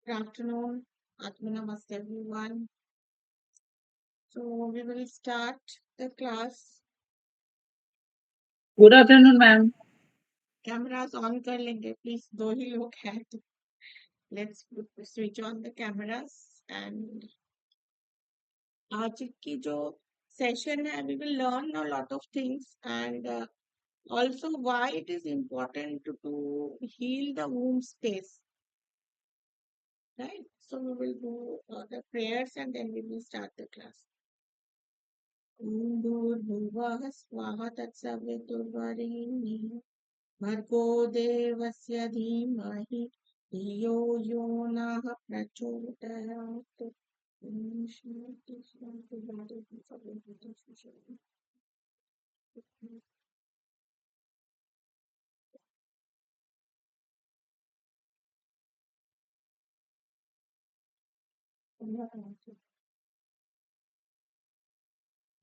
Good afternoon. Atma Namaste, everyone. So we will start the class. Good afternoon ma'am. Cameras on कर लेंगे please. दो ही लोग हैं तो let's switch on the cameras. And आज की जो session है, we will learn a lot of things and also why it is important to heal the womb space, right? So we will do the prayers and then we will start the class. ॐ भूर्भुवः स्वाहा तत्सवितुर्वरेण्यं भर्गो देवस्य धीमहि धियो यो नः प्रचोदयात्। ॐ शान्ति शान्ति शान्ति।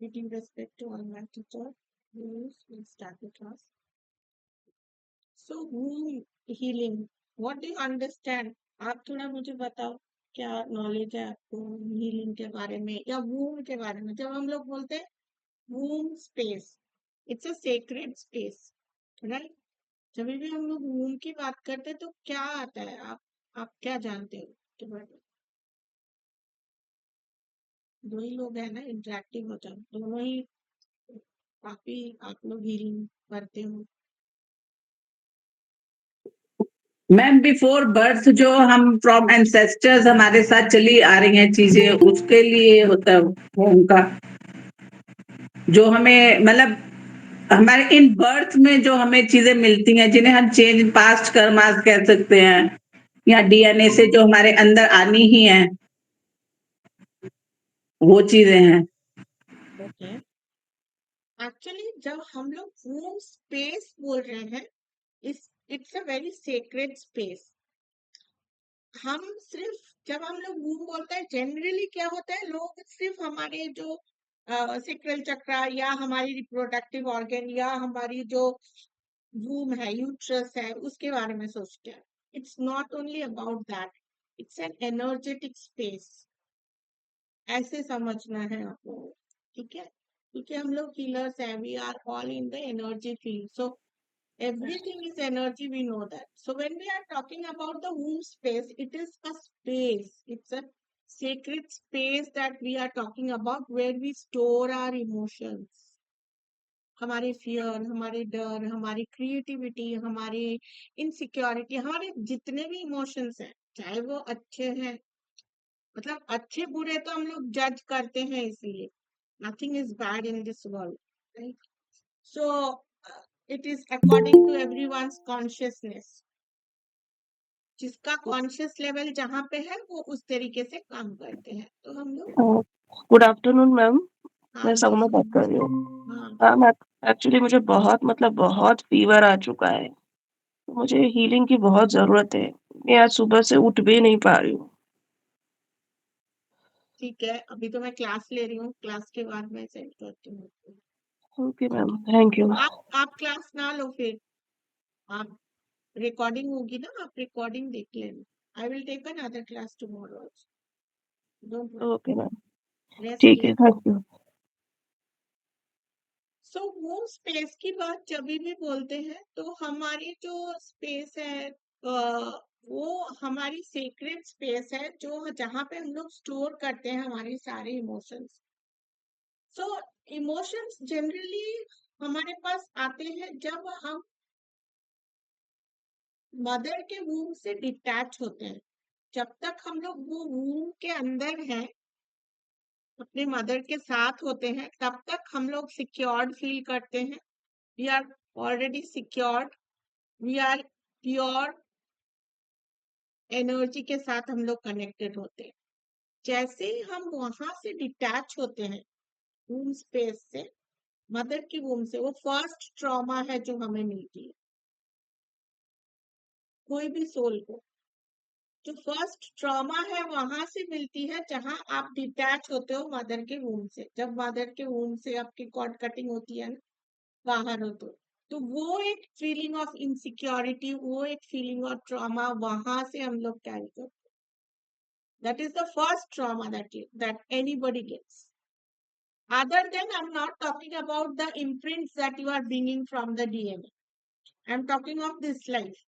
With due respect to all my teacher, we will start the class. So womb healing, what do you understand? आप थोड़ा मुझे बताओ, क्या नॉलेज है आपको हीलिंग के बारे में या वूम के बारे में? जब हम लोग बोलते हैं womb space, it's a sacred space, right? जब भी हम लोग वूम की बात करते हैं तो क्या आता है? आप क्या जानते हो के बारे में? दो ही लोग हैं ना, इंटरेक्टिव हो जाओ, दोनों ही काफी आप लोग हीलिंग करते हो। मैम बिफोर बर्थ जो हम फ्रॉम एंसेस्टर्स हमारे साथ चली आ रही हैं चीजें, उसके लिए होता है होम का, जो हमें मतलब हमारे इन बर्थ में जो हमें चीजें मिलती हैं जिन्हें हम चेंज पास्ट कर्मास कह सकते हैं, या डीएनए से जो हमारे अंदर आनी ही है, वो चीजें हैं. ओके, एक्चुअली जब हम लोग वूम स्पेस बोल रहे हैं, it's a very sacred space. हम सिर्फ जब हम लोग वूम बोलते हैं, जनरली क्या होता है, लोग सिर्फ हमारे जो सेक्रल चक्र या हमारी रिप्रोडक्टिव ऑर्गन या हमारी जो वूम है, यूट्रस है, उसके बारे में सोचते हैं। It's not only about that, it's an energetic space, ऐसे समझना है आपको, ठीक है? क्योंकि हम लोग हीलर्स हैं, we are all in the energy field, so everything is energy, we know that. So when we are talking about the womb space, it is a space, it's a sacred space that we are talking about, where we store our emotions, हमारे fear, हमारे डर, हमारी creativity, हमारे insecurity, हमारे जितने भी emotions हैं, चाहे वो अच्छे हैं, मतलब अच्छे बुरे तो हम लोग जज करते हैं, इसीलिए nothing is bad in this world, right? So it is according to everyone's consciousness, जिसका कॉन्शियस लेवल जहाँ पे है वो उस तरीके से काम करते हैं। तो हम लोग गुड आफ्टरनून मैम, हाँ मैं सौम्या बात कर रही हूँ. हाँ मैम एक्चुअली मुझे बहुत फीवर आ चुका है, तो मुझे हीलिंग की बहुत जरूरत है. मैं आज सुबह से उठ भी नहीं पा रही हूँ. ठीक है, अभी तो मैं क्लास ले रही हूँ, क्लास के बाद मैं सेंड करती हूँ। Okay ma'am, thank you. आप क्लास ना लो, फिर आप रिकॉर्डिंग होगी ना, आप रिकॉर्डिंग देख लेना। I will take another class tomorrow also, don't worry, okay ma'am, rest ठीक है, थैंक यू. सो वो स्पेस की बात जब भी बोलते हैं तो हमारी जो स्पेस है, वो हमारी सीक्रेट स्पेस है, जो जहाँ पे हम लोग स्टोर करते हैं हमारे सारे इमोशंस। सो इमोशंस जनरली हमारे पास आते हैं जब हम मदर के वूम से डिटैच होते हैं। जब तक हम लोग वो वूम के अंदर हैं, अपने मदर के साथ होते हैं, तब तक हम लोग सिक्योर्ड फील करते हैं। We are already secured, we are pure energy के साथ हम लोग कनेक्टेड होते हैं। जैसे ही हम वहां से डिटैच होते हैं वूम स्पेस से, मदर की वूम से, वो फर्स्ट ट्रॉमा है जो हमें मिलती है, कोई भी सोल को जो फर्स्ट ट्रॉमा है वहां से मिलती है, जहां आप डिटैच होते हो मदर के वूम से। जब मदर के वूम से आपकी कॉर्ड कटिंग होती है ना, बाहर हो तो वो एक फीलिंग ऑफ इनसिक्योरिटी, वो एक फीलिंग ऑफ ट्रॉमा वहां से हम लोग कैरी करते हैं। That is the first trauma that anybody gets. Other than, I'm not talking about the imprints that you are bringing from the DNA. I'm talking of this life.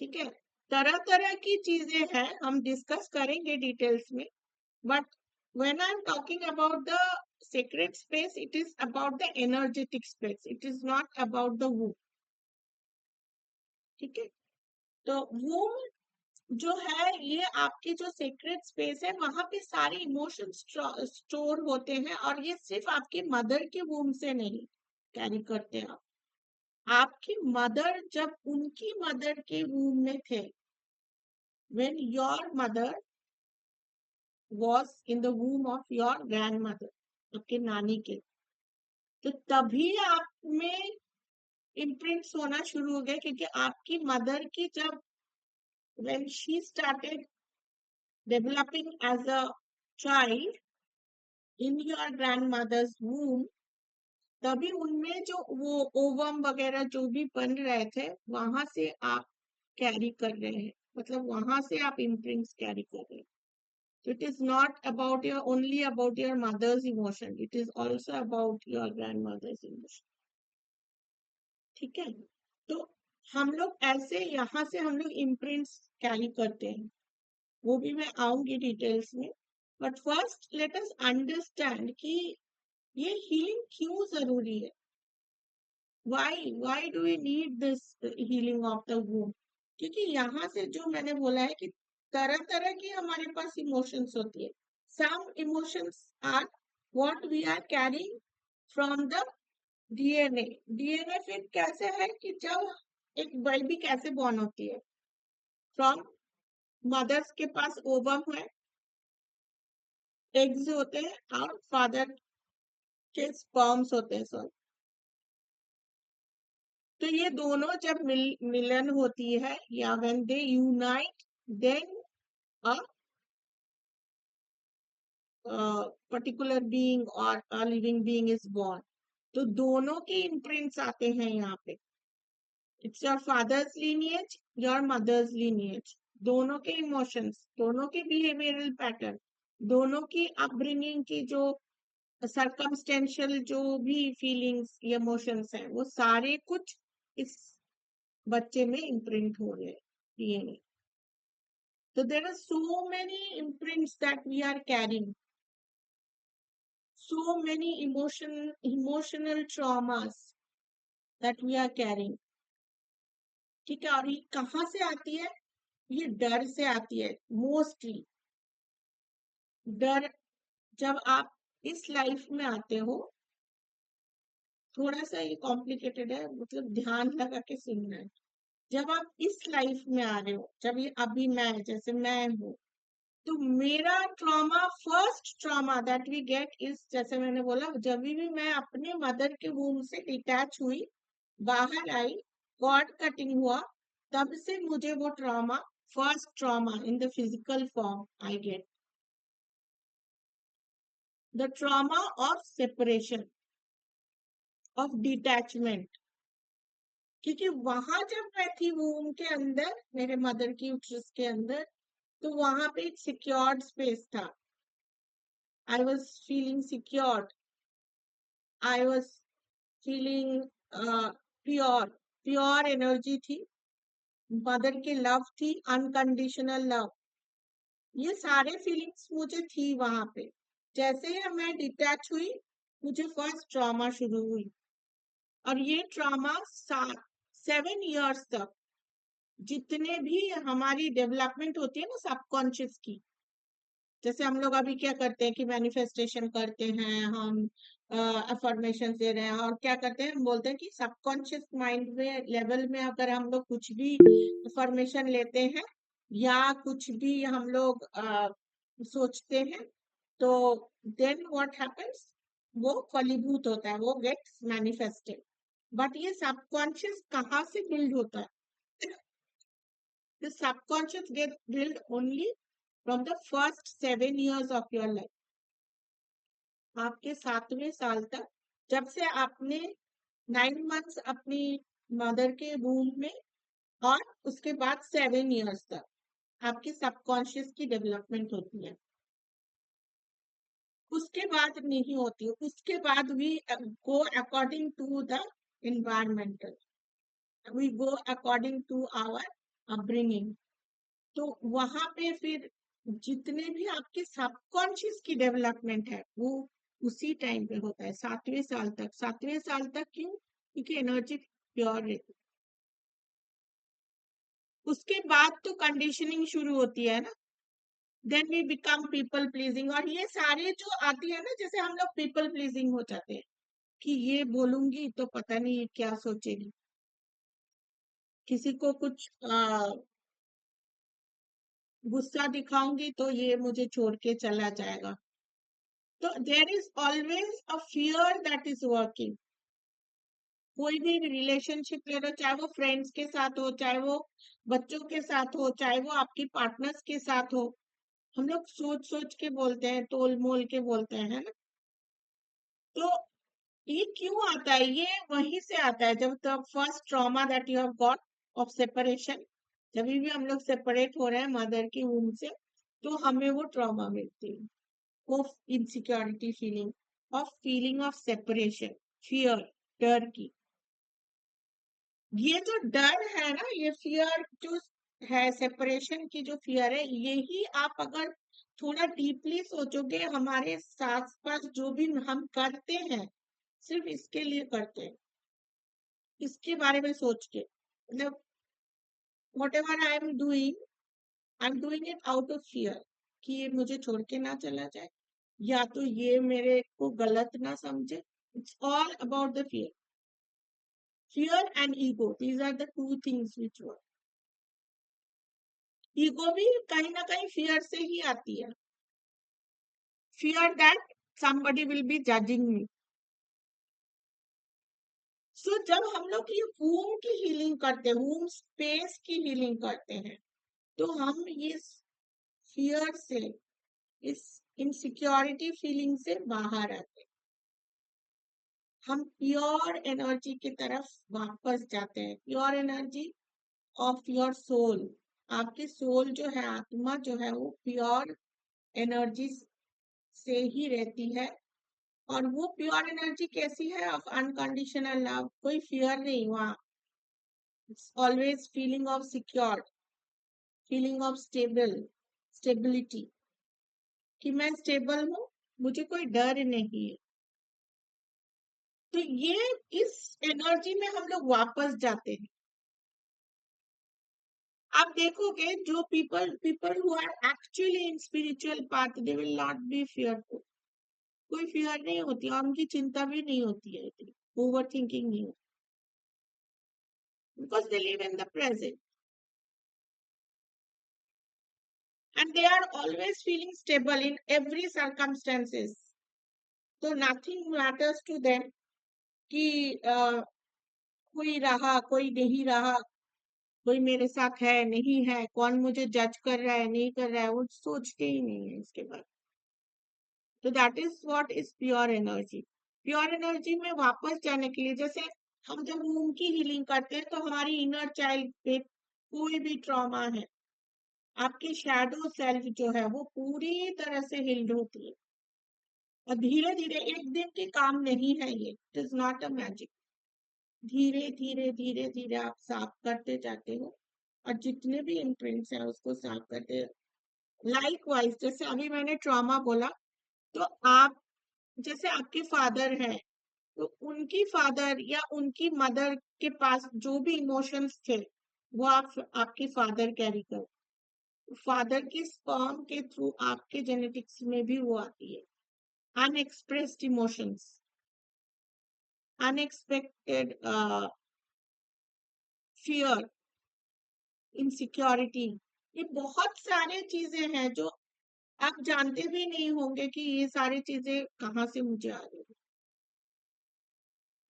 ठीक है, तरह तरह की चीजें हैं, हम डिस्कस करेंगे डिटेल्स में. But when I'm talking about the sacred space, it is about the energetic space. It is not about the womb. ठीक है, तो womb जो है ये आपकी जो सेक्रेट स्पेस है, वहां पे सारे इमोशन स्टोर होते हैं, और ये सिर्फ आपकी मदर के वूम से नहीं कैरी करते आप. आपकी मदर जब उनकी मदर के वूम में थे, when your mother was in the womb of your grandmother, आपके नानी के, तो तभी आप में इम्प्रिंट्स होना शुरू हो गए, क्योंकि आपकी मदर की जब when she started developing as a child in your grandmother's womb, तभी उनमें जो वो ओवम वगैरह जो भी बन रहे थे, वहां से आप कैरी कर रहे हैं, मतलब वहां से आप इम्प्रिंट्स कैरी कर रहे हैं. So it is not about your only about your mother's emotion, it is also about your grandmother's emotion. ठीक है, तो हम लोग ऐसे यहाँ से हम लोग इम्प्रिंट्स कैरी करते हैं, वो भी मैं आऊंगी डिटेल्स में. But first let us understand कि ये हीलिंग क्यों जरूरी है. why do we need this healing of the womb? क्योंकि यहाँ से जो मैंने बोला है कि तरह तरह की हमारे पास इमोशंस होती है. some emotions are what we are carrying from the DNA. DNA फिर कैसे है कि जब एक बेबी कैसे बॉर्न होती है, फ्रॉम मदर्स के पास ओवम है, एग्स होते हैं, और फादर के स्पर्म्स होते हैं. सॉरी, तो ये दोनों जब मिलन होती है, या when they unite, then a particular being और a living being is born. तो दोनों के इम्प्रिंट्स आते हैं यहाँ पे. It's your father's lineage, your mother's lineage. दोनों के इमोशंस, दोनों के बिहेवियरल पैटर्न, दोनों की अपब्रिंगिंग की जो सर्कमस्टेंशियल जो भी फीलिंग्स, इमोशंस हैं, वो सारे कुछ इस बच्चे में इम्प्रिंट हो रहे हैं DNA. So there are so many imprints that we are carrying, so many emotional traumas that we are carrying. ठीक है, और ये कहाँ से आती है? ये डर से आती है मोस्टली. डर, जब आप इस लाइफ में आते हो, थोड़ा सा ये कॉम्प्लिकेटेड है, मतलब ध्यान लगा के सुनना है. जब आप इस लाइफ में आ रहे हो, जब ये अभी मैं जैसे मैं हूँ, तो मेरा trauma, first trauma that we get is, जैसे मैंने बोला, जब भी मैं अपने मदर के वूम से डिटैच हुई, बाहर आई, कॉर्ड कटिंग हुआ, तब से मुझे वो trauma, first trauma in the physical form I get the trauma of separation, of detachment. क्योंकि वहां जब मैं थी वूम के अंदर, मेरे मदर की उट्रस के अंदर, तो वहां पे एक सिक्योर्ड स्पेस था. I was feeling secured, I was feeling pure energy थी, मदर की लव थी, अनकंडीशनल लव. ये सारे फीलिंग्स मुझे थी वहां पे. जैसे ही मैं डिटैच हुई, मुझे फर्स्ट ट्रॉमा शुरू हुई, और ये ट्रॉमा 7 years तक, जितने भी हमारी डेवलपमेंट होती है ना सबकॉन्शियस की, जैसे हम लोग अभी क्या करते हैं कि मैनिफेस्टेशन करते हैं, हम अफर्मेशन दे रहे हैं, और क्या करते हैं, हम बोलते हैं कि सबकॉन्शियस माइंड में लेवल में अगर हम लोग कुछ भी अफर्मेशन लेते हैं, या कुछ भी हम लोग सोचते हैं, तो देन व्हाट हैपेंस, वो फलीभूत होता है, वो गेट्स मैनिफेस्टेड. बट ये सबकॉन्शियस कहाँ से बिल्ड होता है? The subconscious gets built only from the first 7 years of your life. आपके 7वें साल तक, जब से आपने 9 months अपनी मदर के वूम में, और उसके बाद 7 years तक, आपके सबकॉन्शियस की डेवलपमेंट होती है, उसके बाद नहीं होती। उसके बाद we go according to the environmental, we go according to our upbringing। तो वहां पे फिर जितने भी आपके सबकॉन्शियस की डेवलपमेंट है वो उसी टाइम पे होता है, 7वें साल तक। 7वें साल तक क्यों? क्योंकि एनर्जी प्योर रहती है। उसके बाद तो कंडीशनिंग शुरू होती है ना, then we become people pleasing. और ये सारे जो आती है ना, जैसे हम लोग पीपल प्लीजिंग हो जाते हैं कि ये बोलूंगी तो पता नहीं ये क्या सोचेगी, किसी को कुछ गुस्सा दिखाऊंगी तो ये मुझे छोड़ के चला जाएगा। तो there is always a fear that is working. कोई भी रिलेशनशिप ले लो, चाहे वो फ्रेंड्स के साथ हो, चाहे वो बच्चों के साथ हो, चाहे वो आपकी पार्टनर्स के साथ हो, हम लोग सोच सोच के बोलते हैं, तोल मोल के बोलते हैं, है ना। तो ये क्यों आता है? ये वहीं से आता है जब तक first trauma that you have got off separation. जब भी हम लोग सेपरेट हो रहे हैं मदर की वूम से, तो हमें वो ट्रॉमा मिलती है of insecurity feeling, of feeling of separation, fear, डर की। ये जो डर है ना, ये फियर जो है, सेपरेशन की जो फियर है, यही आप अगर थोड़ा डीपली सोचोगे, हमारे आस पास जो भी हम करते हैं सिर्फ इसके लिए करते हैं, इसके बारे में सोच के, मतलब what ever I am doing it out of fear कि ये मुझे छोड़ के ना चला जाए, या तो ये मेरे को गलत ना समझे। It's all about the fear. Fear and ego, these are the two things which work. Ego भी कहीं ना कहीं फियर से ही आती है, fear that somebody will be judging me। So जब हम लोग ये वूम की हीलिंग करते हैं, वूम स्पेस की हीलिंग करते हैं, तो हम ये फियर से, इस इनसिक्योरिटी फीलिंग से बाहर आते हैं, हम प्योर एनर्जी की तरफ वापस जाते हैं। Pure energy of your soul, आपकी सोल जो है, आत्मा जो है, वो प्योर एनर्जी से ही रहती है। और वो प्योर एनर्जी कैसी है? ऑफ अनकंडीशनल लव, कोई फियर नहीं वहाँ। It's always feeling of secure, feeling of stability, कि मैं स्टेबल हूँ, मुझे कोई डर नहीं है। तो ये इस एनर्जी में हम लोग वापस जाते हैं। आप देखोगे जो people who are actually in spiritual path, they will not be fearful. कोई फियर नहीं होती और उनकी चिंता भी नहीं होती है इतनी, ओवर थिंकिंग नहीं होती, because they live in the present and they are always feeling stable in every circumstances। so nothing matters to them कि कोई रहा कोई नहीं रहा, कोई मेरे साथ है नहीं है, कौन मुझे जज कर रहा है नहीं कर रहा है, वो सोचते ही नहीं है इसके बाद। तो that is what is pure energy. Pure energy में वापस जाने के लिए, जैसे हम जब मून की हीलिंग करते हैं तो हमारी इनर चाइल्ड पे कोई भी ट्रॉमा है, आपकी शैडो सेल्फ जो है वो पूरी तरह से हिल्ड होती है। और धीरे धीरे, एक दिन के काम नहीं है ये, it is not a magic. धीरे धीरे धीरे धीरे आप साफ करते जाते हो, और जितने भी इम्प्रिंट्स हैं उसको साफ करते। लाइक वाइज, जैसे अभी मैंने ट्रॉमा बोला, तो आप, जैसे आपके फादर हैं, तो उनकी फादर या उनकी मदर के पास जो भी इमोशंस थे वो आपके फादर कैरी कर, फादर की स्पर्म के थ्रू आपके जेनेटिक्स में भी वो आती है। Unexpressed emotions, unexpected fear, insecurity, ये बहुत सारे चीजें हैं जो आप जानते भी नहीं होंगे कि ये सारी चीजें कहाँ से मुझे आ रही है।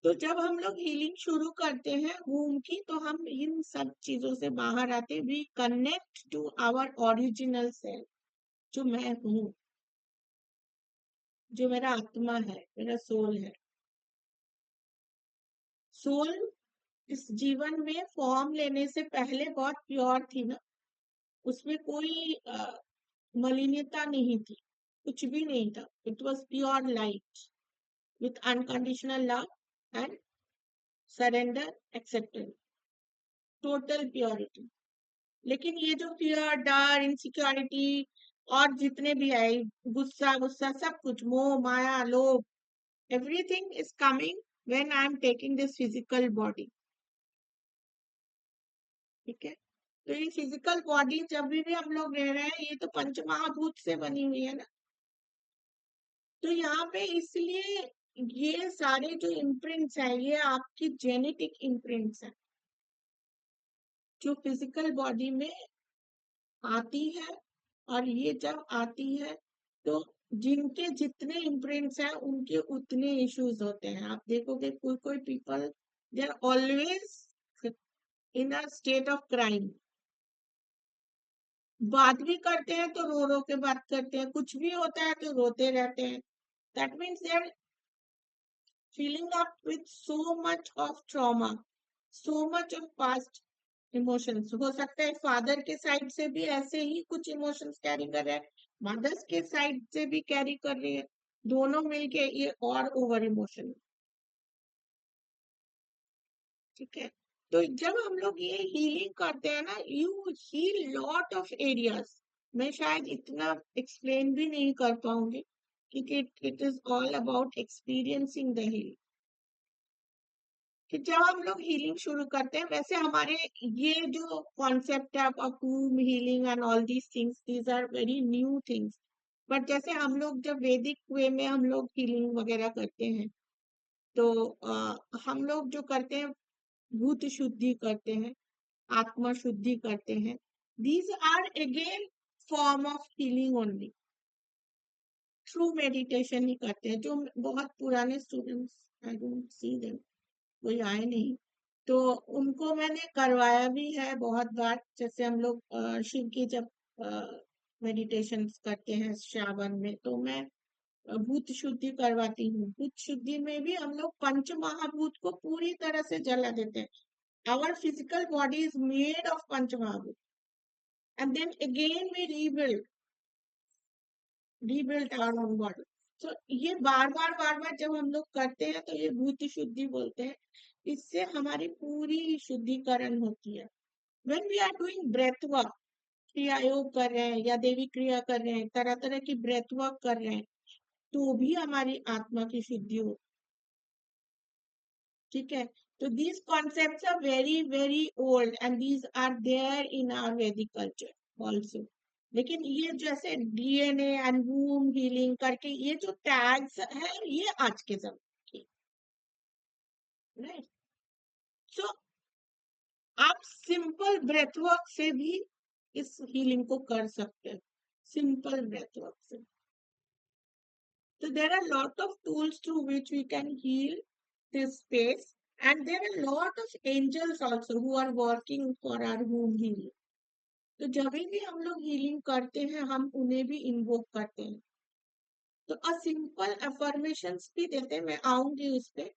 तो जब हम लोग हीलिंग शुरू करते हैं वूम की, तो हम इन सब चीजों से बाहर आते, we connect to our original self, जो मैं हूँ, जो मेरा आत्मा है, मेरा सोल है। सोल इस जीवन में फॉर्म लेने से पहले बहुत प्योर थी ना, उसमें कोई मलिनता नहीं थी, कुछ भी नहीं था. It was pure light with unconditional love and surrender acceptance, total purity. लेकिन ये जो फियर, डर, इनसिक्योरिटी और जितने भी है, गुस्सा गुस्सा सब कुछ, मोह माया लोभ, everything is coming when I am taking this physical body. ठीक है. तो ये फिजिकल बॉडी जब भी हम लोग रह रहे हैं, ये तो पंच महाभूत से बनी हुई है ना. तो यहाँ पे इसलिए ये सारे जो इम्प्रिंट्स है, ये आपकी जेनेटिक इम्प्रिंट्स है जो फिजिकल बॉडी में आती है. और ये जब आती है तो जिनके जितने इम्प्रिंट्स हैं उनके उतने इश्यूज होते हैं. आप देखोगे कोई कोई people they are always in a state of crime. बात भी करते हैं तो रो रो के बात करते हैं, कुछ भी होता है तो रोते रहते हैं. That means they are filling up with so much of trauma, so much of past emotions. हो सकता है फादर के साइड से भी ऐसे ही कुछ इमोशंस कैरी कर रहे हैं, मदर्स के साइड से भी कैरी कर रही है, दोनों मिलके ये और ओवर इमोशन. ठीक है. तो जब हम लोग ये हीलिंग करते हैं ना, you heal lot of areas. मैं शायद इतना एक्सप्लेन भी नहीं कर पाऊंगी क्योंकि it is all about experiencing the healing. कि जब हम लोग हीलिंग शुरू करते हैं, वैसे हमारे ये जो कॉन्सेप्ट है of womb healing and all these things, these are very new things. But जैसे हम लोग जब वैदिक वे में हम लोग हीलिंग वगैरह करते हैं, तो हम लोग जो करते हैं, भूत शुद्धि करते हैं, आत्मा शुद्धि करते हैं. These are again form of healing only. Through meditation ही करते हैं. जो बहुत पुराने students, I don't see them, कोई आए नहीं, तो उनको मैंने करवाया भी है बहुत बार. जैसे हम लोग शिव की जब मेडिटेशन करते हैं श्रावण में, तो मैं भूत शुद्धि करवाती हूँ. भूत शुद्धि में भी हम लोग पंच महाभूत को पूरी तरह से जला देते हैं. Our physical body is made of panch mahabhut and then again we rebuild our own body. तो ये बार बार जब हम लोग करते हैं तो ये भूत शुद्धि बोलते हैं. इससे हमारी पूरी शुद्धिकरण होती है. when we are doing breath work, क्रिया योग कर रहे हैं या देवी क्रिया कर रहे हैं, तरह तरह की ब्रेथ वर्क कर रहे हैं, तो भी हमारी आत्मा की शुद्धि हो. ठीक है. तो these concepts are very very old and these are there in our Vedic culture also. लेकिन ये जैसे डीएनए एंड वूम हीलिंग करके ये जो टैग्स है, ये आज के जमाने की. राइट. सो आप सिंपल ब्रेथ वर्क से भी इस हीलिंग को कर सकते हैं. सिंपल ब्रेथ वर्क से. So there are a lot of tools through which we can heal this space, and there are a lot of angels also who are working for our womb healing. तो जब भी हम लोग healing करते हैं, हम उन्हें भी इन्वोक करते हैं. तो सिंपल अफर्मेशंस भी देते हैं. मैं आऊंगी उस पे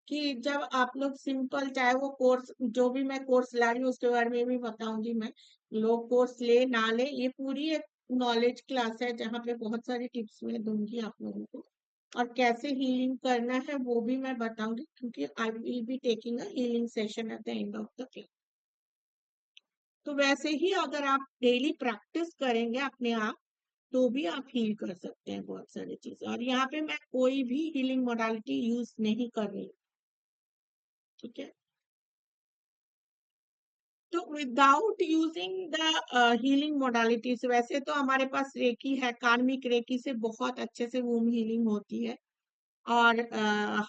कि जब आप लोग सिंपल, चाहे वो कोर्स, जो भी मैं कोर्स ला रही हूँ उसके बारे में भी बताऊंगी. मैं, लोग कोर्स ले ना ले, ये पूरी एक नॉलेज क्लास है जहाँ पे बहुत सारी टिप्स मैं दूंगी आप लोगों को. और कैसे हीलिंग करना है वो भी मैं बताऊंगी, क्योंकि आई will be taking a healing session at the end of the class. तो वैसे ही अगर आप डेली प्रैक्टिस करेंगे अपने आप, तो भी आप हील कर सकते हैं बहुत सारी चीजें. और यहाँ पे मैं कोई भी हीलिंग मोडालिटी यूज नहीं कर रही. ठीक है. तो without using the healing modalities, वैसे तो हमारे पास रेकी है, कार्मिक रेकी से बहुत अच्छे से वूम हीलिंग होती है. और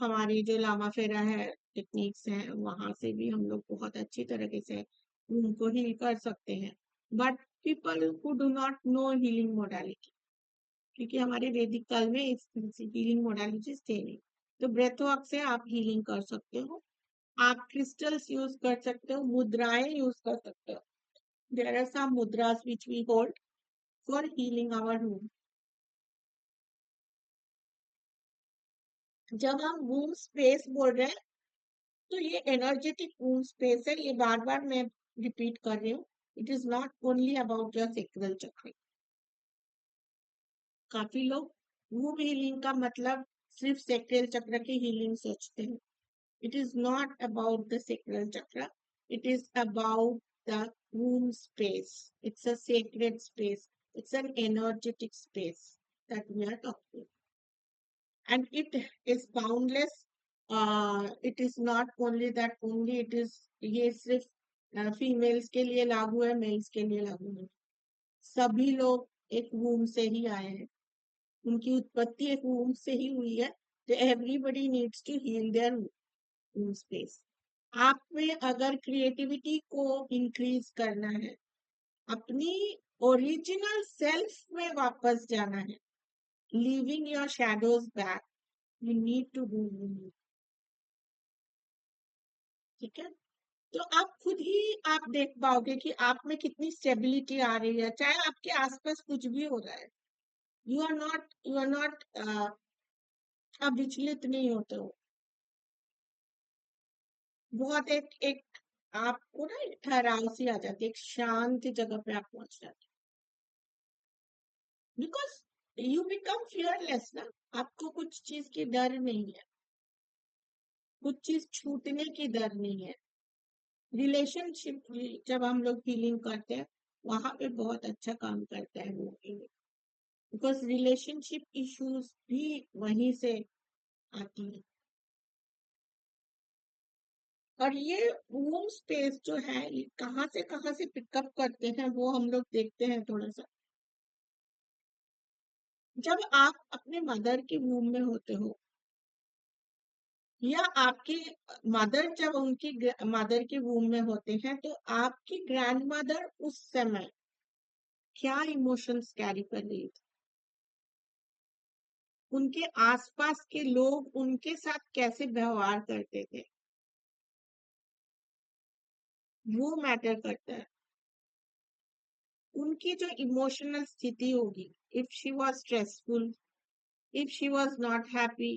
हमारी जो लामा फेरा है, टेक्निक्स हैं, वहां से भी हम लोग बहुत अच्छी तरीके से वूम को हील कर सकते हैं. But people who do not know healing modality, क्योंकि हमारे वैदिक काल में इस हीलिंग मोडालिटीज थे नहीं. तो ब्रेथ वर्क से आप हीलिंग कर सकते हो. आप क्रिस्टल्स यूज कर सकते हो, मुद्राएं यूज कर सकते हो. There are some mudras which we hold for healing our womb. जब हम वूम स्पेस बोल रहे हैं, तो ये एनर्जेटिक वूम स्पेस है. ये बार बार मैं रिपीट कर रही हूँ. It is not only about your sacral chakra. काफी लोग womb healing का मतलब सिर्फ sacral chakra की healing सोचते हैं. It is not about the sacral chakra. It is about the womb space. It's a sacred space. It's an energetic space that we are talking. And it is boundless. It is not only that only. It is ये सिर्फ females के लिए लागू है, mails के लिए लागू नहीं. सभी लोग एक womb से ही आए हैं. उनकी उत्पत्ति एक womb से ही हुई है. तो everybody needs to heal their womb space. आप में अगर क्रिएटिविटी को इंक्रीज करना है, अपनी ओरिजिनल सेल्फ में वापस जाना है, leaving your shadows back, you need to do. ठीक है, तो आप खुद ही आप देख पाओगे कि आप में कितनी स्टेबिलिटी आ रही है, चाहे आपके आसपास कुछ भी हो रहा है. यू आर नॉट आप विचलित नहीं होते हो. बहुत एक आपको ना एक ठहराव सी आ जाती है, एक शांत जगह पे आप पहुंच जाते हो. बिकॉज यू बिकम फियरलेस ना. आपको कुछ चीज की डर नहीं है, कुछ चीज छूटने की डर नहीं है. रिलेशनशिप जब हम लोग फीलिंग करते हैं, वहां पे बहुत अच्छा काम करता है वो. बिकॉज रिलेशनशिप इश्यूज भी वहीं से आती है. और ये वूम स्पेस जो है, ये कहाँ से पिकअप करते हैं वो हम लोग देखते हैं थोड़ा सा. जब आप अपने मदर के वूम में होते हो, या आपके मदर जब उनकी मदर के वूम में होते हैं, तो आपकी ग्रैंडमदर उस समय क्या इमोशंस कैरी कर रही थी, उनके आसपास के लोग उनके साथ कैसे व्यवहार करते थे, वो मैटर करता है. उनकी जो इमोशनल स्थिति होगी, if she was stressful, if she was not happy,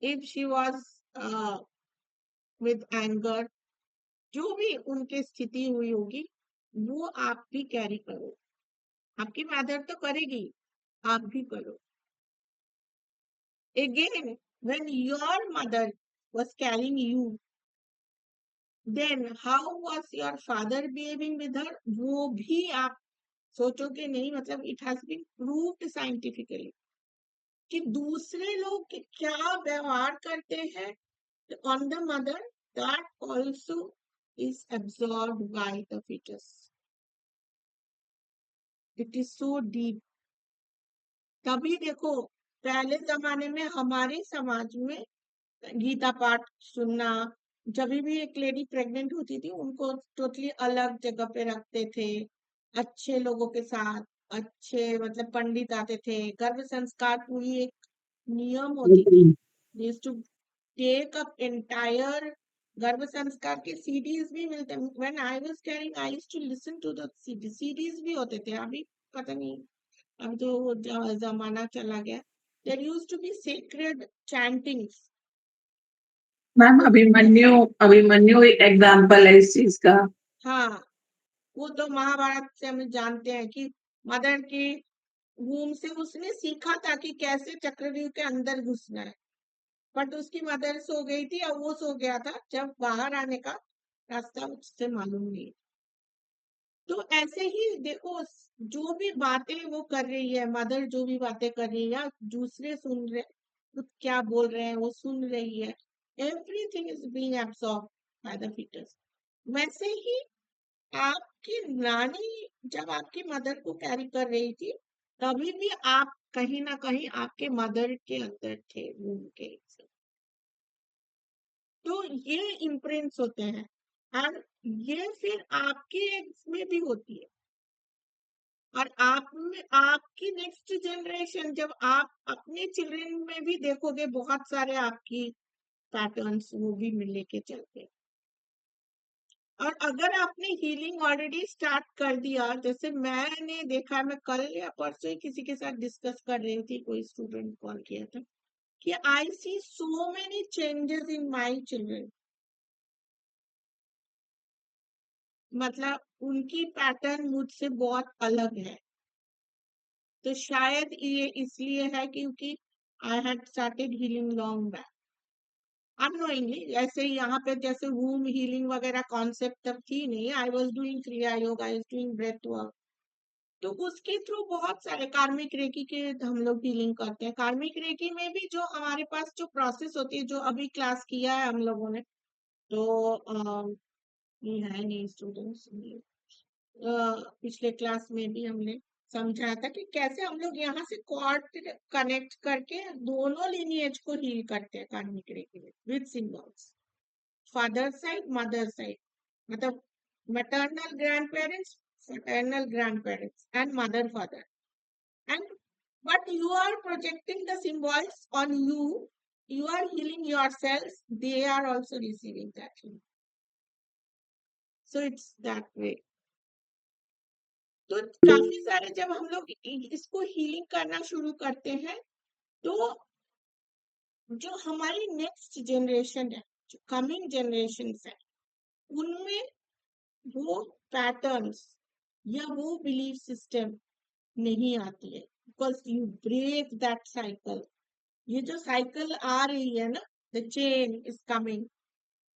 if she was with anger, जो भी उनकी स्थिति हुई होगी, वो आप भी कैरी करो. आपकी मदर तो करेगी, आप भी करो. Again, when your mother was carrying you, then how was your father behaving with her? वो भी आप सोचोगे नहीं. मतलब it has been proved scientifically कि दूसरे लोग क्या व्यवहार करते हैं on the mother, that also is absorbed by the fetus. It is so deep. तभी देखो, पहले जमाने में हमारे समाज में गीता पाठ सुनना, जब भी एक लेडी प्रेग्नेंट होती थी, उनको टोटली अलग जगह पे रखते थे, अच्छे लोगों के साथ. अच्छे मतलब पंडित आते थे. गर्भ संस्कार पूरी एक नियम होती थी. used to take up entire गर्भ संस्कार के सीडीज भी मिलते हैं. when I was carrying, I used to listen to the CDs भी होते थे. अभी पता नहीं, अब तो वो जमाना चला गया. there used to be sacred chantings. Ma'am Abhimanyu Abhimanyu example है इस चीज का. हाँ, वो तो महाभारत से हम जानते हैं कि मदर की वूम से उसने सीखा था कि कैसे चक्रव्यूह के अंदर घुसना है. बट उसकी मदर सो गई थी और वो सो गया था. जब बाहर आने का रास्ता उससे मालूम नहीं. तो ऐसे ही देखो, जो भी बातें वो कर रही है, मदर जो भी बातें कर रही है, या दूसरे सुन रहे, खुद क्या बोल रहे हैं वो सुन रही है, everything is being absorb by the foetus. वैसे ही आपकी नानी जब आपकी मदर को कैरी कर रही थी, तभी भी आप कहीं ना कहीं आपके मदर के अंदर थे, वूम के. तो ये इम्प्रिंट्स होते हैं. और ये फिर आपके एग्स में भी होती है. और आप में आपकी नेक्स्ट जनरेशन, जब आप अपने चिल्ड्रन में भी देखोगे, बहुत सारे आपकी पैटर्न्स वो भी लेके चलते हैं. और अगर आपने हीलिंग ऑलरेडी स्टार्ट कर दिया, जैसे मैंने देखा, मैं कल या परसों ही किसी के साथ डिस्कस कर रही थी, कोई स्टूडेंट कॉल किया था कि I see so many changes in my children. मतलब उनकी पैटर्न मुझसे बहुत अलग है, तो शायद ये इसलिए है क्योंकि I had started healing long back unknowingly. ऐसे ही यहाँ पे जैसे वूम हीलिंग वगैरह कॉन्सेप्ट तब थी नहीं, आई was doing kriya yoga, I was doing breath work, तो उसके थ्रू बहुत सारे कार्मिक रेकी के हम लोग हीलिंग करते हैं। कार्मिक रेकी में भी जो हमारे पास जो प्रोसेस होती है, जो अभी क्लास किया है हम लोगों ने, तो ये है नहीं स्टूडेंट्स, पिछले क्लास में भी हमने समझाया था कि कैसे हम लोग यहाँ से कॉर्ड कनेक्ट करके दोनों लिनिएज को हील करते हैं कार्मिक रेकी में with symbols, father side mother side, मतलब maternal grandparents, paternal grandparents, and mother father. And but you are projecting the symbols on you. You are healing yourselves. They are also receiving that healing. So it's that way. तो काफी सारे जब हम लोग इसको healing करना शुरू करते हैं, तो जो हमारी नेक्स्ट जनरेशन है, जो कमिंग जनरेशन है, उनमें वो पैटर्न्स या वो बिलीफ सिस्टम नहीं आती है, because you break that cycle. ये जो साइकिल आ रही है ना, the chain is coming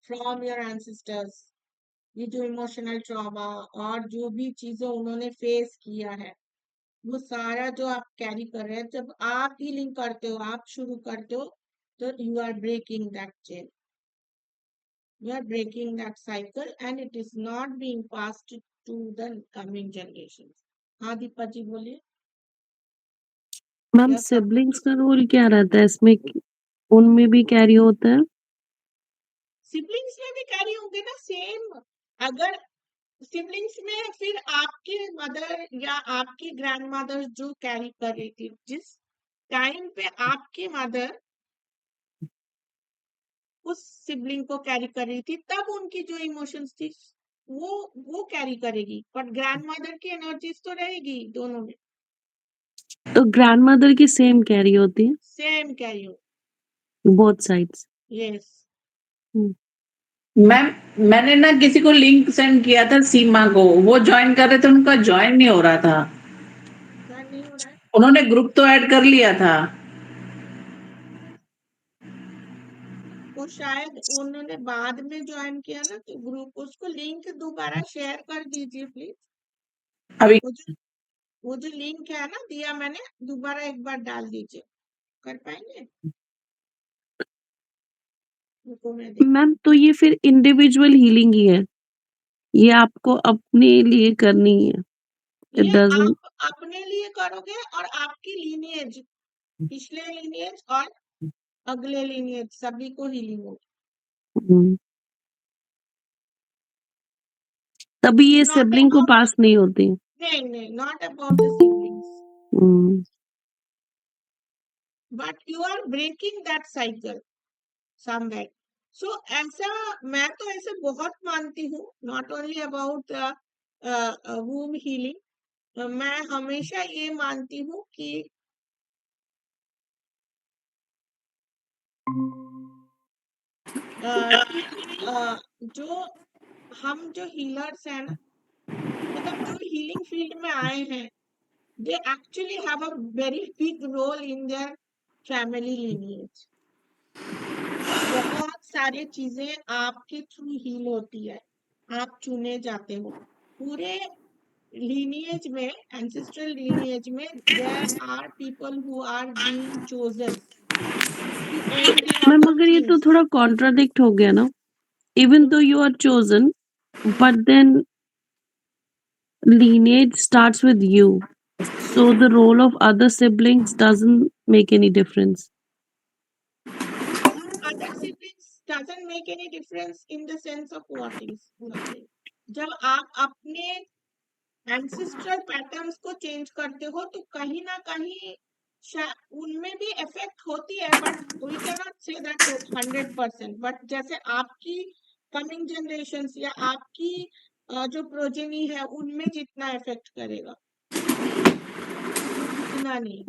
from your ancestors, ये जो इमोशनल ट्रॉमा और जो भी चीजें उन्होंने फेस किया है, वो सारा जो आप कैरी कर रहे हैं, जब आप हीलिंग करते हो, आप शुरू करते हो, तो you are breaking that chain, you are breaking that cycle and it is not being passed to the coming generations. हाँ दीपा जी बोलिए। मैम सिबलिंग्स का रोल क्या रहता है इसमें, उनमें भी कैरी होता है? सिबलिंग्स में भी कैरी होंगे ना सेम। अगर सिबलिंग्स में फिर आपके मदर या आपकी ग्रैंडमदर जो कैरी कर रही थी, जिस टाइम पे आपकी मदर उस सिबलिंग को कैरी कर रही थी, तब उनकी जो इमोशंस थी वो कैरी करेगी, बट ग्रैंडमदर की एनर्जीज तो रहेगी दोनों में, तो ग्रैंडमदर की सेम कैरी होती है सेम कैरी हो, बोथ साइड्स? यस। मैम मैंने ना किसी को लिंक सेंड किया था, सीमा को, वो ज्वाइन कर रहे थे, उनका ज्वाइन नहीं हो रहा था। क्या नहीं हो रहा है? उन्होंने ग्रुप तो ऐड कर लिया था। वो शायद उन्होंने बाद में ज्वाइन किया ना, तो ग्रुप, उसको लिंक दोबारा शेयर कर दीजिए प्लीज। अभी वो जो लिंक है ना दिया मैंने, दोबारा एक बार डाल दीजिए, कर पाएंगे? रुको मैं देख, मैम तो ये फिर इंडिविजुअल हीलिंग ही है, ये आपको अपने लिए करनी है, इट ये डजंट। आप अपने लिए करोगे और आपकी लीनिएज, पिछले लीनिएज और अगले लीनिएज सभी को हीलिंग होगी। तभी ये Not सिबलिंग को about पास नहीं होती। नहीं, not about the siblings, but you are breaking that cycle somewhere. So ऐसा, मैं तो ऐसे बहुत मानती हूँ, not only about womb healing, मैं हमेशा ये मानती हूँ कि जो हम जो हीलर्स हैं ना, मतलब जो हीलिंग फील्ड में आए हैं, they actually have a very big role in their family lineage. बहुत सारी चीजें आपके थ्रू हील होती है, आप चुने जाते हो। पूरे lineage में, ancestral lineage में, there are people who are being chosen to end lot ma'am of मगर ये तो things. थोड़ा कॉन्ट्राडिक्ट हो गया ना, even though you are chosen but then lineage starts with you, so the role of other siblings doesn't make any difference. Other siblings doesn't make any difference in the sense of what is nothing. जब आप अपने ancestral patterns को change करते हो, तो कहीं ना कहीं उनमें भी इफेक्ट होती है, but we can not say that 100%। But जैसे आपकी कमिंग जनरेशन या आपकी जो प्रोजेनी है, उनमें जितना इफेक्ट करेगा उतना नहीं।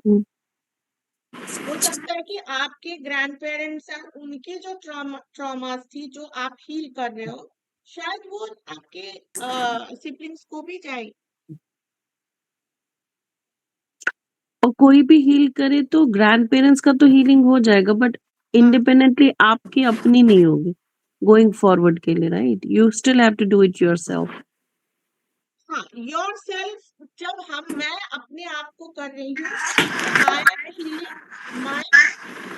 हो सकता है कि आपके ग्रैंड पेरेंट्स हैं, उनकी जो ट्रॉमास थी जो आप हील कर रहे हो, शायद वो आपके सिबलिंग्स को भी जाए। और कोई भी हील करे तो ग्रैंड पेरेंट्स का तो हीलिंग हो जाएगा, बट हाँ इंडिपेंडेंटली आपकी अपनी नहीं होगी गोइंग फॉरवर्ड के लिए, right? You still have to do it yourself. हाँ, योर सेल्फ जब मैं अपने आप को कर रही हूँ तो I am healing my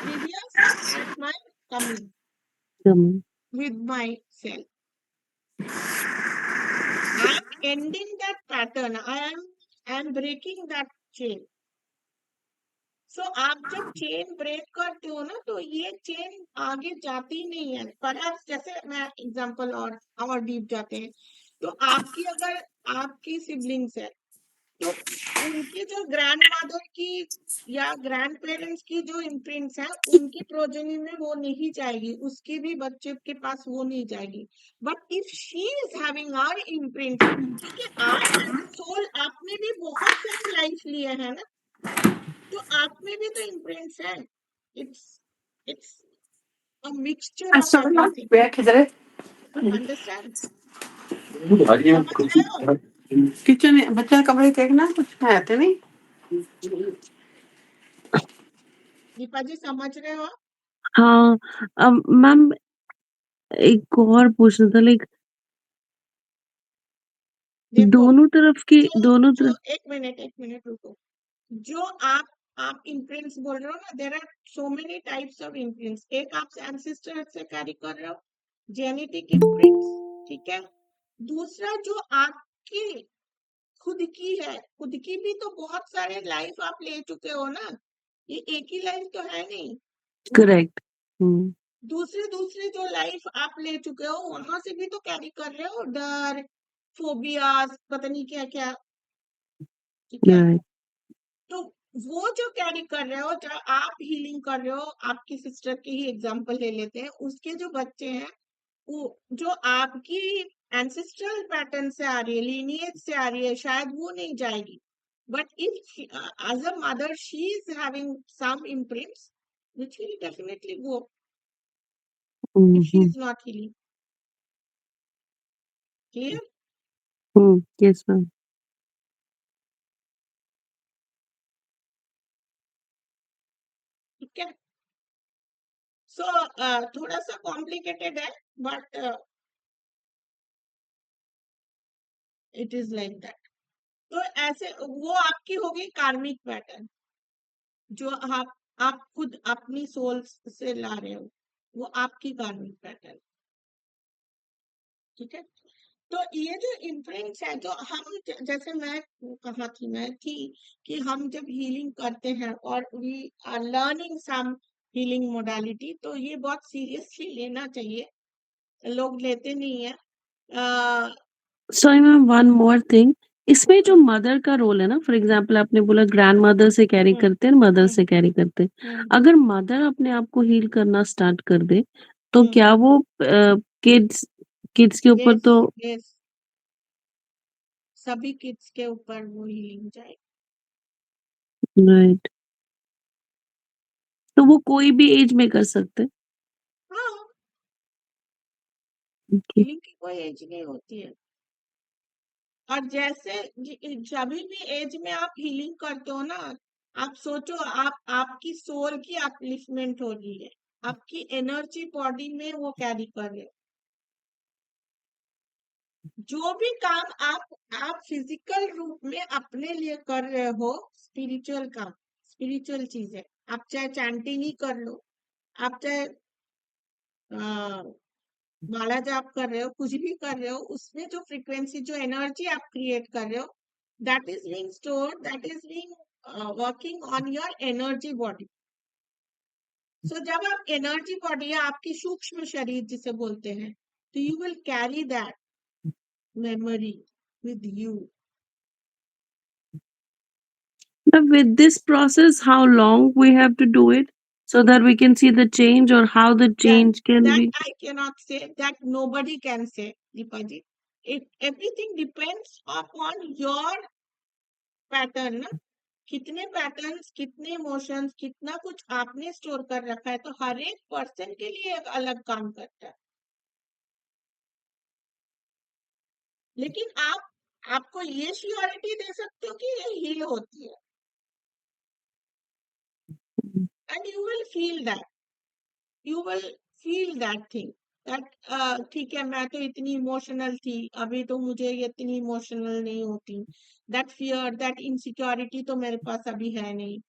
previous and my coming with myself. I am ending that pattern. I am breaking that chain. So आप जब चेन ब्रेक करते हो ना तो ये चेन आगे जाती नहीं है। पर जैसे मैं एग्जांपल और डीप जाते हैं तो आपकी अगर आपकी सिबलिंग्स है तो उनकी जो ग्रैंड मदर की या ग्रैंड पेरेंट्स की जो इम्प्रिंट्स हैं उनकी प्रोजेनी में वो नहीं जाएगी, उसके भी बच्चे के पास वो नहीं जाएगी। But if she is having our imprints, क्योंकि आप सोल आपने भी बहुत सारे लाइफ लिए हैं ना, तो आप में भी तो इम्प्रिंट्स हैं। It's a mixture of everything. Understand? समझ रहे हो? किचन में बच्चा का कमरे देखना कुछ है तो नहीं। दीपा जी समझ रहे हो? हाँ, मैम एक और पूछना था, लाइक देखो दोनों तरफ की दोनों जो तरफ। एक मिनट रुको। जो आप इम्प्रिंट्स बोल रहे हो ना, there are so many types of imprints. एक आप एंसेस्टर से कैरी कर रहे हो, जेनेटिक इम्प्रिंट्स, ठीक है। दूसरा जो आपकी खुद की है, खुद की भी तो बहुत सारे लाइफ आप ले चुके हो ना, ये एक ही लाइफ तो है नहीं। करेक्ट। दूसरे दूसरे जो लाइफ आप ले चुके हो वहां से भी तो कैरी कर रहे हो, डर, फोबियाज, पता नहीं क्या क्या, ठीक है। राइट। तो वो जो कैरी कर रहे हो, जो आप हीलिंग कर रहे हो, आपकी सिस्टर की ही एग्जांपल ले लेते हैं, उसके जो बच्चे हैं वो जो आपकी एंसेस्ट्रल पैटर्न से आ रही है, लीनिएज से आ रही है, शायद वो नहीं जाएगी। But if as a mother she is having some imprints which will definitely go if she is not healing. Clear? Yes ma'am. ठीक है। सो थोड़ा सा कॉम्प्लिकेटेड है but it is like that. तो ऐसे वो आपकी होगी कार्मिक पैटर्न, जो आप खुद अपनी सोल से ला रहे हो, वो आपकी कार्मिक पैटर्न, ठीक है। तो ये जो इम्प्रिंट्स है, जो हम जैसे मैं थी कि हम जब हीलिंग करते हैं और we are learning some healing modality, तो ये बहुत सीरियसली लेना चाहिए, लोग लेते नहीं है। Sorry ma'am, one more thing, इसमें जो मदर का रोल है ना, फॉर एग्जांपल आपने बोला ग्रैंड मदर से कैरी करते हैं, मदर से कैरी करते हैं। अगर मदर अपने आप को हील करना स्टार्ट कर दे तो क्या वो किड्स के ऊपर यस तो यस, सभी किड्स के ऊपर वो हीलिंग जाए। राइट, तो वो कोई भी एज में कर सकते हैं? हाँ, Okay. हीलिंग की कोई एज नहीं होती है। और जैसे जब भी एज में आप हीलिंग करते हो ना, आप सोचो आपकी सोल की अपलिफ्टमेंट हो रही है, आपकी एनर्जी बॉडी में वो कैरी कर रहे हो। जो भी काम आप फिजिकल रूप में अपने लिए कर रहे हो, स्पिरिचुअल काम, स्पिरिचुअल चीज है। आप चाहे चैंटिंग ही कर लो, आप चाहे माला जाप कर रहे हो, कुछ भी कर रहे हो, उसमें जो फ्रीक्वेंसी, जो एनर्जी आप क्रिएट कर रहे हो, that is being stored, that is being working on your energy body. So जब आप एनर्जी बॉडी या आपकी सूक्ष्म शरीर जिसे बोलते हैं, तो you will carry that memory with you. Now, with this process, how long we have to do it so that we can see the change, or how the change can That be? I cannot say, that nobody can say, Deepaji. Everything depends upon your pattern ना, कितने patterns, कितने emotions, कितना कुछ आपने store कर रखा है, तो हर एक पर्सन के लिए एक अलग काम करता है। लेकिन आपको ये श्योरिटी दे सकते हो कि ये हील होती है, and you will feel that, you will feel that thing, that ठीक है, मैं तो इतनी इमोशनल थी, अभी तो मुझे ये इतनी इमोशनल नहीं होती, दैट फियर, दैट इनसिक्योरिटी तो मेरे पास अभी है नहीं।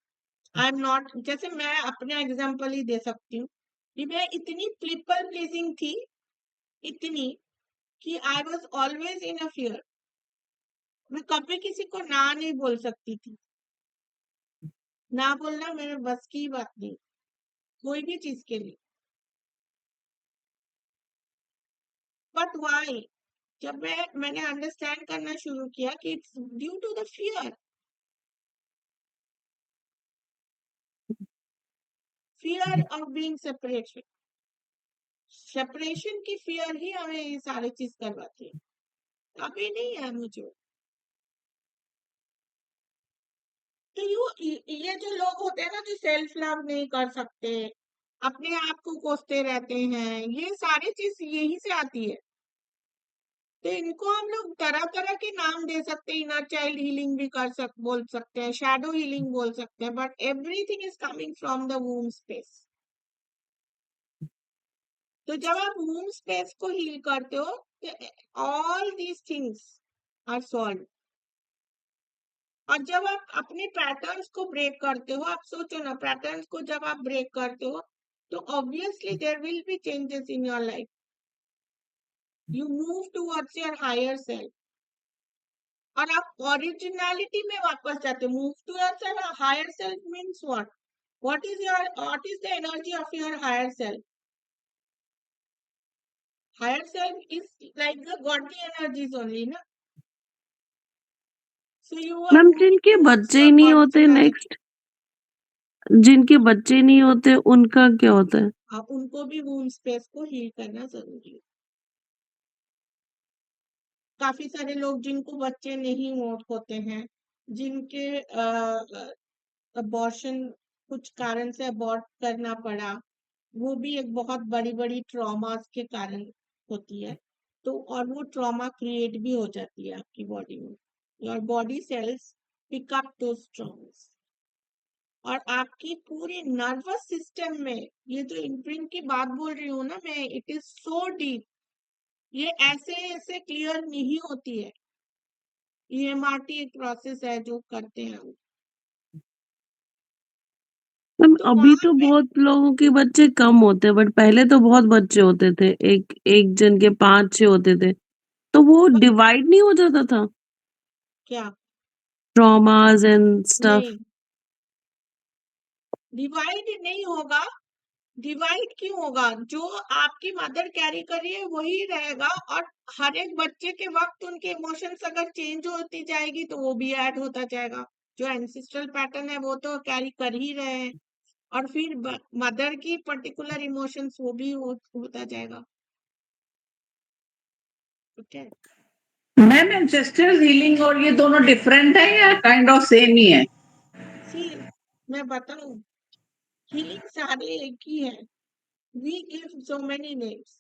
आई एम नॉट, जैसे मैं अपना एग्जांपल ही दे सकती हूँ कि मैं इतनी पीपल प्लीजिंग थी, इतनी, कि I was always in a fear. मैं कभी किसी को ना नहीं बोल सकती थी, ना बोलना मेरे बस की बात नहीं, कोई भी चीज के लिए। बट वाई, जब मैंने अंडरस्टैंड करना शुरू किया कि it's due to the fear of being separation, separation की फियर ही हमें ये सारी चीज करवाती है, अभी नहीं है मुझे। तो ये जो लोग होते हैं ना, जो सेल्फ लव नहीं कर सकते, अपने आप को कोसते रहते हैं, ये सारी चीज यही से आती है। तो इनको हम लोग तरह तरह के नाम दे सकते हैं, इनर चाइल्ड हीलिंग भी बोल सकते हैं, शैडो हीलिंग बोल सकते हैं, but everything is coming from the womb space. तो जब आप वूम स्पेस को हील करते हो, all these things are solve. और जब आप अपने पैटर्न्स को ब्रेक करते हो, आप सोचो ना, पैटर्न्स को जब आप ब्रेक करते हो, तो obviously there will be changes in your life, you move towards your higher self, और आप ओरिजिनलिटी में वापस जाते हो। Move towards your higher self means what is the energy of your higher self? Higher self is like the godly energies only ना। So you are ma'am moving जिनके towards बच्चे your नहीं होते, originality. नेक्स्ट जिनके बच्चे नहीं होते उनका क्या होता है? उनको भी वूम स्पेस को हील करना जरूरी है। काफी सारे लोग जिनको बच्चे नहीं होते हैं, जिनके अबॉर्शन कुछ कारण से अबॉर्ट करना पड़ा, वो भी एक बहुत बड़ी बड़ी ट्रॉमास के कारण होती है। तो और वो ट्रॉमा क्रिएट भी हो जाती है आपकी बॉडी में, your body cells pick up those traumas, और आपकी पूरी नर्वस सिस्टम में, ये जो इम्प्रिंट की बात बोल रही हूँ ना मैं, इट इज सो डीप, ये ऐसे ऐसे क्लियर नहीं होती है। EMRT एक प्रोसेस है जो करते हैं हम। मैम तो अभी वहां तो पे बहुत लोगों के बच्चे कम होते हैं, बट पहले तो बहुत बच्चे होते थे, एक एक जन के 5-6 होते थे, तो वो डिवाइड नहीं हो जाता था क्या? Traumas and stuff? नहीं, डिवाइड नहीं होगा। डिवाइड क्यों होगा? जो आपकी मदर कैरी कर रही है वही रहेगा, और हर एक बच्चे के वक्त उनके इमोशंस अगर चेंज होती जाएगी तो वो भी ऐड होता जाएगा। जो एंसिस्ट्रल पैटर्न है वो तो कैरी कर ही रहे हैं, और फिर मदर की पर्टिकुलर इमोशंस वो भी होता जाएगा। ठीक है। मैम एंसेस्ट्रल हीलिंग और ये दोनों डिफरेंट है या काइंड ऑफ सेम ही है? सी, मैं बताऊं, हीलिंग सारे एक ही है। We give so many names,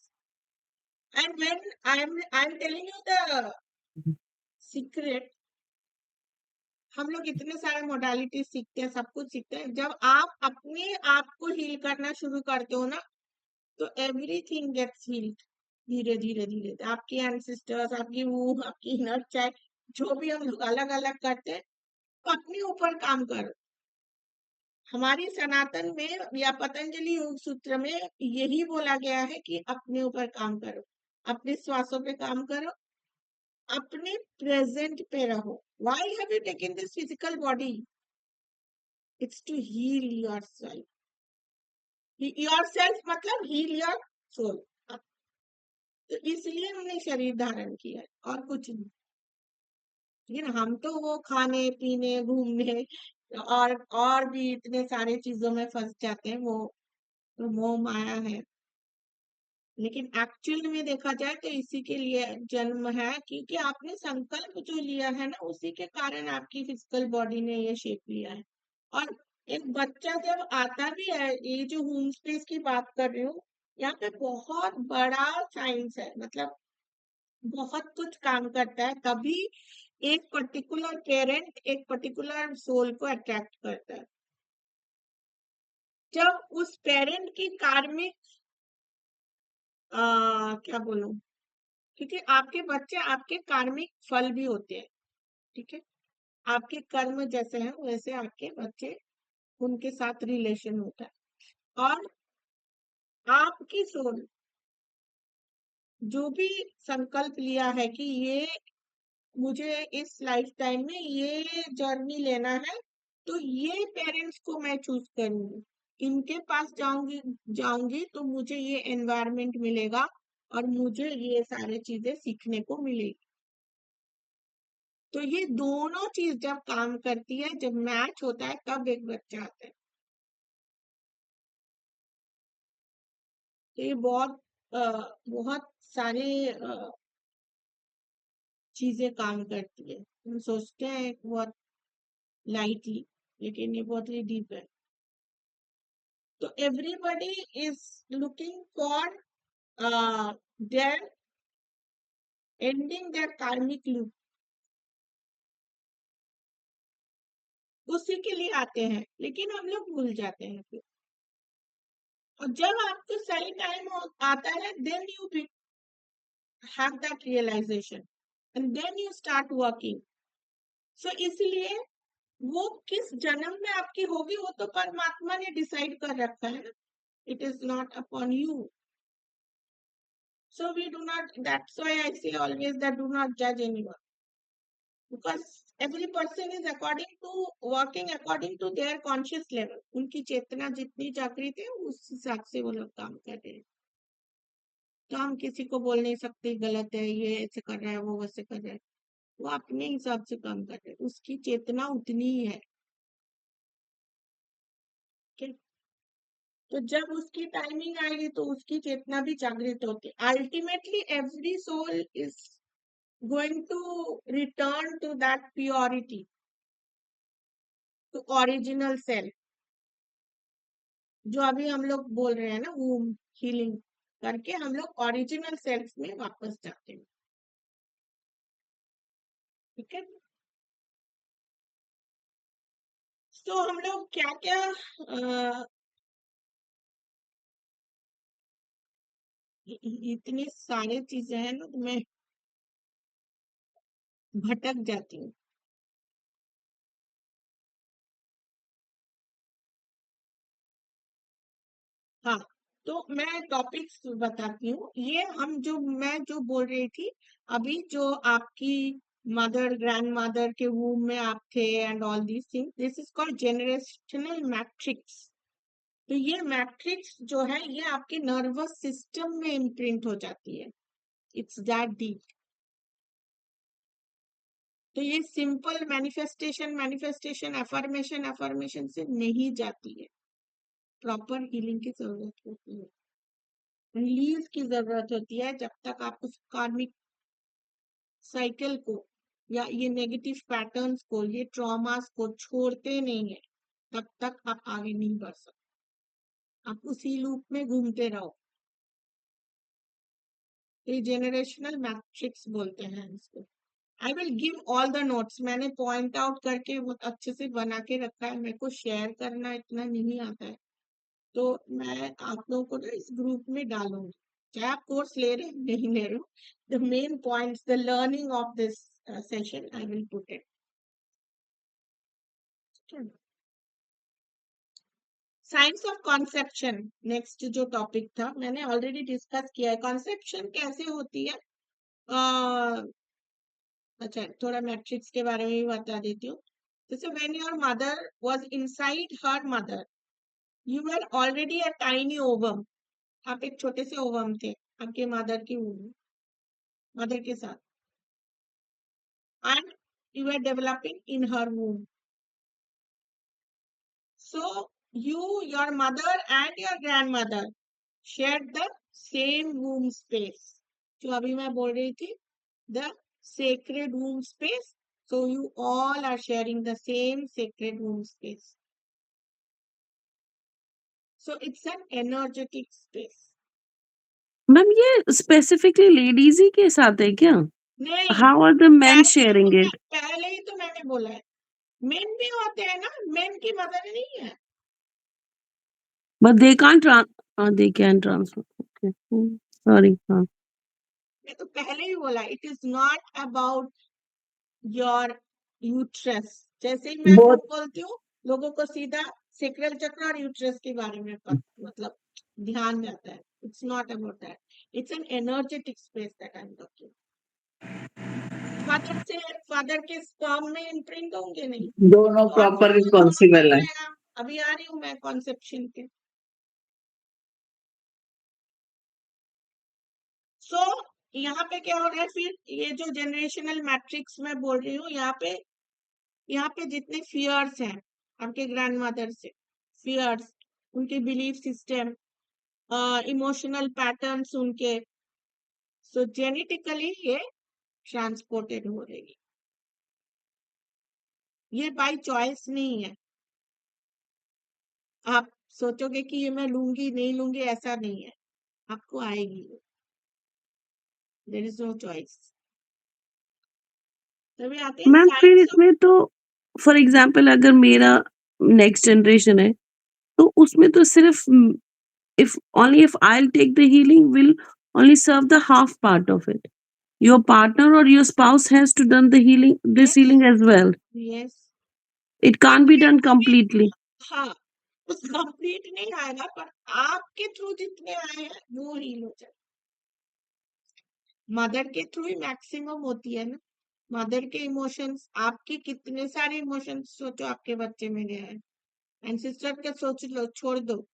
and when I'm telling you the secret, हम लोग इतने सारे मोडालिटी सीखते हैं, सब कुछ सीखते हैं। जब आप अपने आप को हील करना शुरू करते हो ना, तो एवरीथिंग गेट्स हील्ड धीरे धीरे धीरे। आपकी एंसेस्टर्स, आपकी वो, आपकी इनर चाइल्ड, जो भी हम लोग अलग अलग करते हैं, तो अपने ऊपर काम करो। हमारी सनातन में या पतंजलि योग सूत्र में यही बोला गया है कि अपने ऊपर काम करो, अपने श्वासों पे काम करो, अपने प्रेजेंट पे रहो। Why have you taken this physical body? It's to heal yourself. Yourself मतलब हील योर सोल। तो इसलिए हमने शरीर धारण किया है, और कुछ नहीं। लेकिन हम तो वो खाने पीने घूमने और भी इतने सारे चीजों में फंस जाते हैं, वो तो मोह माया है। लेकिन एक्चुअल में देखा जाए तो इसी के लिए जन्म है, क्योंकि आपने संकल्प जो लिया है ना, उसी के कारण आपकी फिजिकल बॉडी ने ये शेप लिया है। और एक बच्चा जब आता भी है, ये जो होम स्पेस की बात कर रही हूँ, यहाँ पे बहुत बड़ा साइंस है। मतलब बहुत कुछ काम करता है, तभी एक पर्टिकुलर पेरेंट एक पर्टिकुलर सोल को अट्रैक्ट करता है। जब उस पेरेंट की कार्मिक क्या बोलूं, क्योंकि आपके बच्चे आपके कार्मिक फल भी होते हैं, ठीक है। आपके कर्म जैसे हैं वैसे आपके बच्चे, उनके साथ रिलेशन होता है। और आपकी सोल जो भी संकल्प लिया है कि ये मुझे इस लाइफ टाइम में ये जर्नी लेना है, तो ये पेरेंट्स को मैं चूज करूंगी, इनके पास जाऊंगी जाऊंगी तो मुझे ये एनवायरनमेंट मिलेगा और मुझे ये सारे चीजें सीखने को मिलेगी। तो ये दोनों चीज जब काम करती है, जब मैच होता है, तब एक बच्चा आता है। तो ये बहुत सारे चीजें काम करती है। हम सोचते हैं बहुत लाइटली, लेकिन ये बहुत ही डीप है। तो everybody is looking for their ending their karmic loop, उसी के लिए आते हैं, लेकिन हम लोग भूल जाते हैं फिर। और जब आपको सही टाइम आता है, then you have that realization and then you start working. So इसलिए वो किस जन्म में आपकी होगी वो तो परमात्मा ने डिसाइड कर रखा है ना, it is not upon you. So we do not, that's why I say always that do not judge anyone, because every person is working according to their conscious level. उनकी चेतना जितनी जागृत है उस हिसाब से वो लोग काम कर रहे हैं। तो हम किसी को बोल नहीं सकते गलत है, ये ऐसे कर रहा है, वो वैसे कर रहा है। वो अपने हिसाब से काम कर रहे हैं, उसकी चेतना उतनी ही है। ठीक है? तो जब उसकी टाइमिंग आएगी तो उसकी चेतना भी जागृत होती है। Ultimately every soul is going to return to that purity, to original self, जो अभी हम लोग बोल रहे हैं ना, वूम हीलिंग करके हम लोग ओरिजिनल सेल्फ में वापस जाते हैं। ठीक है। तो हम लोग क्या क्या इतनी सारी चीजें हैं ना, तो मैं भटक जाती हूँ। हाँ, तो मैं टॉपिक्स बताती हूँ। ये मैं जो बोल रही थी अभी, जो आपकी मदर ग्रैंड मदर के वूम में आप थे and all these things, this is called generational matrix. तो ये मैट्रिक्स जो है ये आपके नर्वस सिस्टम में इम्प्रिंट हो जाती है। It's that deep. तो ये सिंपल मैनिफेस्टेशन अफर्मेशन से नहीं जाती है। प्रॉपर हीलिंग की जरूरत होती है, रिलीज की जरूरत होती है। जब तक आप उस कार्मिक साइकिल को या ये नेगेटिव पैटर्न्स को, ये ट्रॉमास को छोड़ते नहीं है, तब तक आप आगे नहीं बढ़ सकते। आप उसी लूप में घूमते रहो। ये जेनरेशनल मैट्रिक्स बोलते हैं इसको। I will give all the notes, मैंने पॉइंट आउट करके बहुत अच्छे से बना के रखा है। मेरे को शेयर करना इतना नहीं आता है, तो मैं आप लोगों को ना इस ग्रुप में डालूंगी, चाहे आप कोर्स ले रहे हो नहीं ले रहे हो। The main points, the learning of this session I will put it. Science of conception next जो टॉपिक था, मैंने ऑलरेडी डिस्कस किया है। कॉन्सेप्शन कैसे होती है, अच्छा थोड़ा मैट्रिक्स के बारे में भी बता देती हूँ। जैसे when your mother was inside her mother, you were already a tiny ovum. आप एक छोटे से ओवम थे आपके मदर की मदर के साथ, and you were developing in her womb. So your mother and your grandmother shared the same womb space. जो अभी मैं बोल रही थी, the sacred womb space. So you all are sharing the same sacred womb space. So it's an energetic space. Ma'am ये specifically ladies ही के साथ है क्या? नहीं, हाउ आर द मेन पहले शेयरिंग इट? पहले ही तो मैंने बोला है, मेन भी होते हैं ना, मेन की मदर नहीं है। But they can't they can transfer. Okay, sorry. हाँ, मैं तो पहले ही बोला, it is not about your uterus. जैसे ही मैं बोथ कुछ बोलती हूँ, लोगों को सीधा सेक्रल चक्र और यूट्रस के बारे में मतलब ध्यान जाता है। It's not about that, it's an energetic space that I am talking. Father के स्पर्म में इम्प्रिंट होंगे नहीं, दोनों तो प्रॉपर ऑटोमेटिक दोनों में रिस्पॉन्सिबल है। जाएगा। अभी आ रही हूँ मैं कॉन्सेप्शन पे। सो यहाँ पे क्या हो रहा है फिर, ये जो जनरेशनल मैट्रिक्स में बोल रही हूँ, यहाँ पे जितने फियर्स हैं आपके ग्रैंडमदर से, फियर्स, उनके बिलीफ सिस्टम, इमोशनल पैटर्न्स उनके, सो जेनेटिकली ये ट्रांसपोर्टेड हो रही, ये बाय चॉइस नहीं है। आप सोचोगे कि ये मैं लूंगी नहीं लूंगी, ऐसा नहीं है, आपको आएगी, देयर इज नो चॉइस। तभी आते हैं मैम फिर साइंस ऑफ, इसमें तो फॉर एग्जांपल अगर मेरा नेक्स्ट जनरेशन है तो उसमें तो सिर्फ if I'll take the healing will only serve the half part of it. Your partner or your spouse has to done the healing, this yes, healing as well. yes, It can't be done completely. हाँ, complete नहीं आएगा, पर आपके through जितने आए हैं वो heal हो जाए। मदर के थ्रू ही मैक्सिमम होती है ना, मदर के इमोशंस, आपके कितने सारे इमोशंस सोचो आपके बच्चे में गए हैं, एंड सिस्टर के सोच लो, छोड़ दो।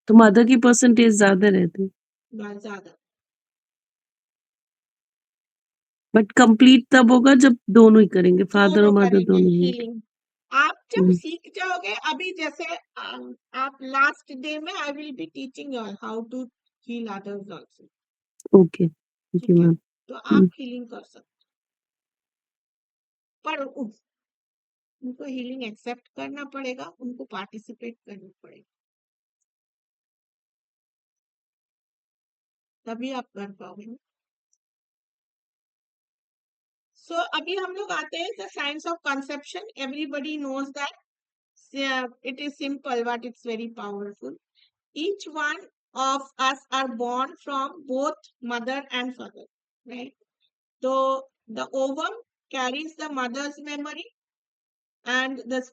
तो मदर की परसेंटेज ज्यादा रहती, बहुत ज्यादा। बट कंप्लीट तब होगा जब दोनों ही करेंगे, फादर और दोनों मदर करेंगे दोनों ही। हीलिंग। आप जब सीख जाओगे, अभी जैसे आप लास्ट डे में I will be teaching you how to heal others also, okay, ठीक है ठीक है? मैम। तो आप हीलिंग कर सकते, पर उनको हीलिंग एक्सेप्ट करना पड़ेगा, उनको पार्टिसिपेट करना पड़ेगा, तभी आप कर पाओगे। सो अभी हम लोग आते हैं the science of conception. Everybody knows that it is simple but it's very powerful. Each one of us are born from both mother and father, right? So the ovum carries the mother's memory and the